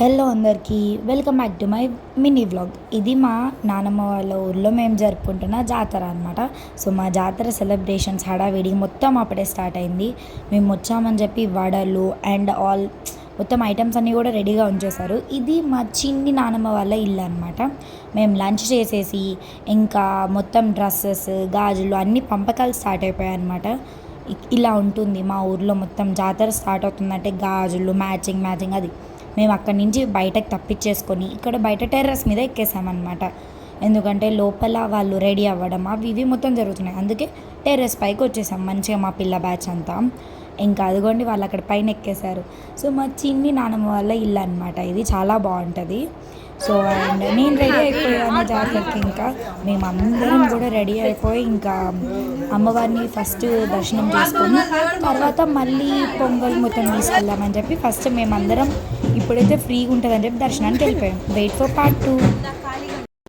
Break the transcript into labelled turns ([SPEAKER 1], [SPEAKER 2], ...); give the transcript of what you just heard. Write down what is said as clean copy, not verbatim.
[SPEAKER 1] Hello అందరికీ welcome back to my mini vlog. ఇది మా నానమ్మ వాళ్ళ ఊర్లో మేము జరుపుకుంటున్న జాతర అనమాట. సో మా జాతర సెలబ్రేషన్స్ హడావిడి మొత్తం అప్పుడే స్టార్ట్ అయింది. మేము వచ్చామని చెప్పి వడలు అండ్ ఆల్ మొత్తం ఐటమ్స్ అన్నీ కూడా రెడీగా ఉంచేశారు. ఇది మా చిన్ని నానమ్మ వాళ్ళ ఇల్లు అనమాట. మేము లంచ్ చేసేసి ఇంకా మొత్తం డ్రెస్సెస్ గాజులు అన్నీ పంపకాలు స్టార్ట్ అయిపోయాయి అనమాట. ఇలా ఉంటుంది మా ఊర్లో మొత్తం. జాతర స్టార్ట్ అవుతుందంటే గాజులు మ్యాచింగ్ అది మేము అక్కడి నుంచి బయటకు తప్పించేసుకొని ఇక్కడ బయట టెర్రస్ మీద ఎక్కేసామన్నమాట. ఎందుకంటే లోపల వాళ్ళు రెడీ అవ్వడం అవి ఇవి మొత్తం జరుగుతున్నాయి. అందుకే టెర్రస్ పైకి వచ్చేసాం మంచిగా మా పిల్ల బ్యాచ్ అంతా. ఇంకా అదిగోండి వాళ్ళు అక్కడ పైన ఎక్కేశారు. సో మా చిన్ని నానమ్మ వాళ్ళ ఇల్లు అనమాట. ఇది చాలా బాగుంటుంది. సో అండ్ నేను రెడీ అయిపోయాను జాతరకి. ఇంకా మేమందరం కూడా రెడీ అయిపోయి ఇంకా అమ్మవారిని ఫస్ట్ దర్శనం చేసుకొని తర్వాత మళ్ళీ పొంగల్ మొత్తం తీసుకెళ్దామని చెప్పి ఫస్ట్ మేమందరం ఇప్పుడైతే ఫ్రీగా ఉంటుందని చెప్పి దర్శనానికి వెళ్ళిపోయాం. Wait for part 2.